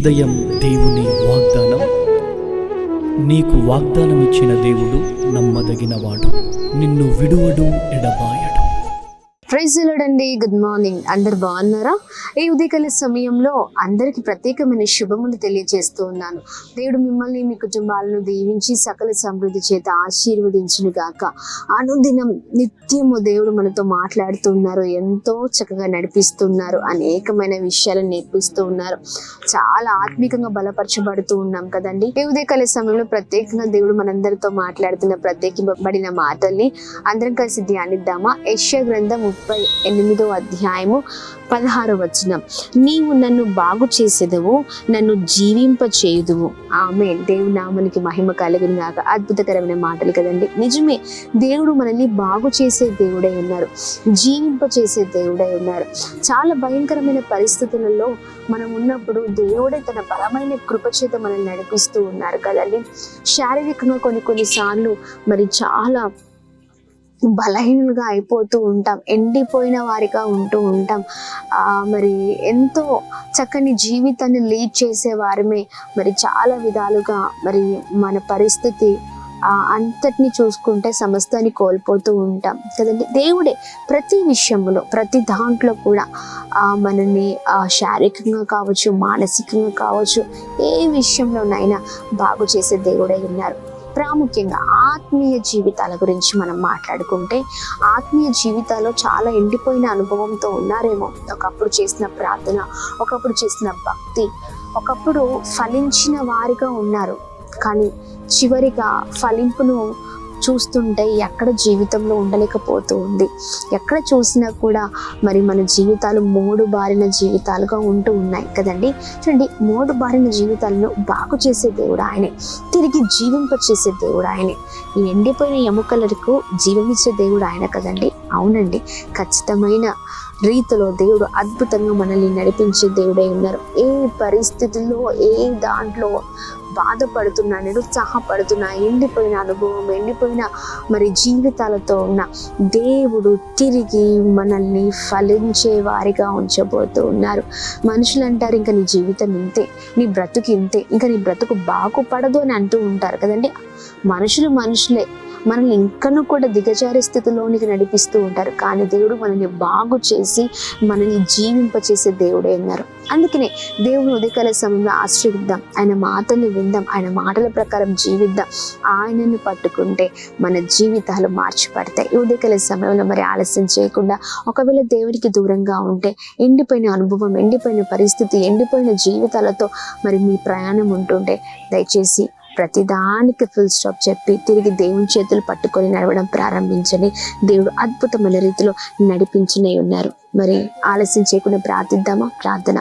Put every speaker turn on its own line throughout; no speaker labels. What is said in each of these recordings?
ఉదయం దేవుని వాగ్దానం. నీకు వాగ్దానం ఇచ్చిన దేవుడు నమ్మదగినవాడు, నిన్ను విడువడు, ఎడబాయడు.
ప్రైజ్ ది లార్డ్ అండి. Good morning. అందరు బాగున్నారా? ఈ ఉదయకాల సమయంలో అందరికి ప్రత్యేకమైన శుభములు తెలియజేస్తూ ఉన్నాను. దేవుడు మిమ్మల్ని, మీ కుటుంబాలను దీవించి సకల సమృద్ధి చేత ఆశీర్వదించును గాక. అనుదినం నిత్యము దేవుడు మనతో మాట్లాడుతూ ఉన్నారు, ఎంతో చక్కగా నడిపిస్తున్నారు, అనేకమైన విషయాలను నేర్పిస్తూ ఉన్నారు. చాలా ఆత్మీకంగా బలపరచబడుతూ ఉన్నాం కదండి. ఈ ఉదయకాల సమయంలో ప్రత్యేకంగా దేవుడు మనందరితో మాట్లాడుతున్న ప్రత్యేకింపబడిన మాటల్ని అందరం కలిసి ధ్యానిద్దామా? యెషయా గ్రంథం 38వ అధ్యాయము 16వ వచనం. నీవు నన్ను బాగు చేసేదవు, నన్ను జీవింప చేయుదువు. ఆమేన్. దేవుని నామానికి మహిమ కలుగును గాక. అద్భుతకరమైన మాటలు కదండి. నిజమే, దేవుడు మనల్ని బాగు చేసే దేవుడై ఉన్నారు, జీవింప చేసే దేవుడై ఉన్నారు. చాలా భయంకరమైన పరిస్థితులలో మనం ఉన్నప్పుడు దేవుడే తన బలమైన కృపచేత మనల్ని నడిపిస్తూ ఉన్నారు కదండి. శారీరకంగా కొన్నిసార్లు మరి చాలా బలహీనులుగా అయిపోతూ ఉంటాం, ఎండిపోయిన వారిగా ఉంటూ ఉంటాం. మరి ఎంతో చక్కని జీవితాన్ని లీడ్ చేసే వారమే మరి చాలా విధాలుగా మరి మన పరిస్థితి అంతటిని చూసుకుంటే సమస్తాన్ని కోల్పోతూ ఉంటాం కదండి. దేవుడే ప్రతి విషయంలో, ప్రతి దాంట్లో కూడా మనల్ని శారీరకంగా కావచ్చు, మానసికంగా కావచ్చు, ఏ విషయంలోనైనా బాగు చేసే దేవుడై ఉన్నారు. ప్రాముఖ్యంగా ఆత్మీయ జీవితాల గురించి మనం మాట్లాడుకుంటే, ఆత్మీయ జీవితాల్లో చాలా ఎండిపోయిన అనుభవంతో ఉన్నారేమో. ఒకప్పుడు చేసిన ప్రార్థన, ఒకప్పుడు చేసిన భక్తి, ఒకప్పుడు ఫలించిన వారిగా ఉన్నారు. కానీ చివరిగా ఫలింపును చూస్తుంటే ఎక్కడ జీవితంలో ఉండలేకపోతూ ఉంది. ఎక్కడ చూసినా కూడా మరి మన జీవితాలు మోడు బారిన జీవితాలుగా ఉంటూ ఉన్నాయి కదండి. చూడండి, మోడు బారిన జీవితాలను బాగు చేసే దేవుడు ఆయనే, తిరిగి జీవింప చేసే దేవుడు ఆయనే. ఈ ఎండిపోయిన ఎముకలకు జీవమిచ్చే దేవుడు ఆయన కదండి. అవునండి, ఖచ్చితమైన రీతిలో దేవుడు అద్భుతంగా మనల్ని నడిపించే దేవుడై ఉన్నారు. ఏ పరిస్థితుల్లో, ఏ దాంట్లో బాధపడుతున్నా, నిరుత్సాహపడుతున్నా, ఎండిపోయిన అనుభవం, ఎండిపోయిన మరి జీవితాలతో ఉన్న దేవుడు తిరిగి మనల్ని ఫలించే వారిగా ఉంచబోతూ ఉన్నారు. మనుషులు అంటారు, ఇంకా నీ జీవితం ఇంతే, నీ బ్రతుకు ఇంతే, ఇంకా నీ బ్రతుకు బాగుపడదు అని అంటూ ఉంటారు కదండి. మనుషులే మనల్ని ఇంకనూ కూడా దిగజారే స్థితిలోనికి నడిపిస్తూ ఉంటారు. కానీ దేవుడు మనల్ని బాగు చేసి మనల్ని జీవింపచేసే దేవుడే ఉన్నారు. అందుకనే దేవుని ఉదయకాల సమయంలో ఆశ్రయిద్దాం, ఆయన మాటలు విందాం, ఆయన మాటల ప్రకారం జీవిద్దాం. ఆయనను పట్టుకుంటే మన జీవితాలు మార్చిపడతాయి. ఈ ఉదయకాల సమయంలో మరి ఆలస్యం చేయకుండా, ఒకవేళ దేవుడికి దూరంగా ఉంటే, ఎండిపోయిన అనుభవం, ఎండిపోయిన పరిస్థితి, ఎండిపోయిన జీవితాలతో మరి మీ ప్రయాణం ఉంటుంటే, దయచేసి ప్రతిదానికి ఫుల్ స్టాప్ చెప్పి తిరిగి దేవుని చేతులు పట్టుకొని నడవడం ప్రారంభించండి. దేవుడు అద్భుతమైన రీతిలో నడిపించనే ఉన్నారు. మరి ఆలస్యం చేయకుండా ప్రార్థిద్దామా? ప్రార్థన.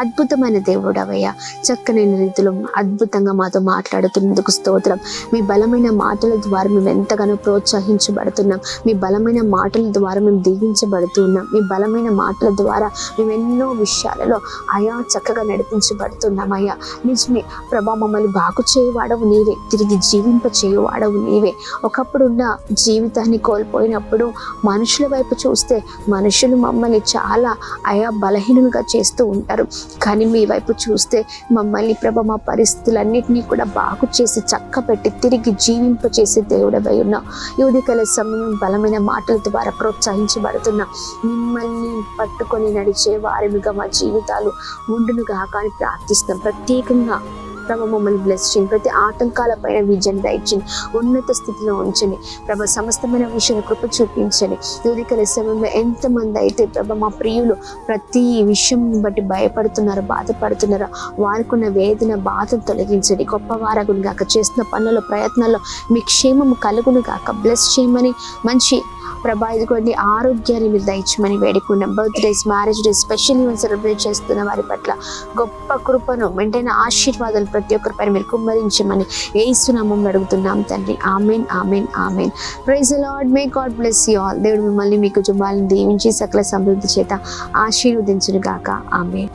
అద్భుతమైన దేవుడు అవయ్యా, చక్కనైన రీతిలో అద్భుతంగా మాతో మాట్లాడుతున్నందుకు స్తోత్రం. మీ బలమైన మాటల ద్వారా మేము ఎంతగానో ప్రోత్సహించబడుతున్నాం. మీ బలమైన మాటల ద్వారా మేము దీవించబడుతున్నాం. మీ బలమైన మాటల ద్వారా మేము ఎన్నో విషయాలలో అయా చక్కగా నడిపించబడుతున్నాం. అయ్యా నిజమే ప్రభా, మమ్మల్ని బాగు చేయవాడవు నీవే, తిరిగి జీవింప చేయవాడవు నీవే. ఒకప్పుడున్న జీవితాన్ని కోల్పోయినప్పుడు మనుషుల వైపు చూస్తే మనుషులు మమ్మల్ని చాలా బలహీనులుగా చేస్తూ ఉంటారు. కానీ మీ వైపు చూస్తే మమ్మల్ని ప్రభా, మా పరిస్థితులన్నిటినీ కూడా బాగు చేసి చక్కపెట్టి తిరిగి జీవింప చేసే దేవుడవై ఉన్నావు. ఈ ఉదయకాల సమయం బలమైన మాటల ద్వారా ప్రోత్సహించబడుతున్నా. మిమ్మల్ని పట్టుకొని నడిచే వారిగా మా జీవితాలు ఉండునుగా కానీ ప్రార్థిస్తాం. ప్రత్యేకంగా ప్రభా మమ్మల్ని బ్లెస్ చేయండి. ప్రతి ఆటంకాలపైన విజయం దయచేయండి. ఉన్నత స్థితిలో ఉంచండి ప్రభా. సమస్తమైన విషయాన్ని కృప చూపించండి. ఉదయకాల సమయంలో ఎంతమంది అయితే ప్రభా మా ప్రియులు ప్రతి విషయం బట్టి భయపడుతున్నారో, బాధపడుతున్నారో, వారికి ఉన్న వేదన, బాధను తొలగించండి. గొప్ప వారగును గాక. చేస్తున్న పనుల ప్రయత్నాల్లో మీ క్షేమము కలుగును గాక. బ్లెస్ చేయమని మంచి ప్రభా ఇదిగోండి ఆరోగ్యాన్ని మీరు దయచమని వేడుకున్నాం. Birthdays, marriage days, special event celebrate చేస్తున్న వారి పట్ల గొప్ప కృపను, వెంటనే ఆశీర్వాదాలు ప్రతి ఒక్కరి పైన మీరు కుమ్మరించమని యేసు నామములో అడుగుతున్నాం తండ్రి. Amen, amen, amen. Praise the Lord. May God bless you all. దేవుడు మిమ్మల్ని, మీ కుటుంబాలను దీవించి సకల సమృద్ధి చేత ఆశీర్వదించును గాక. ఆమెన్.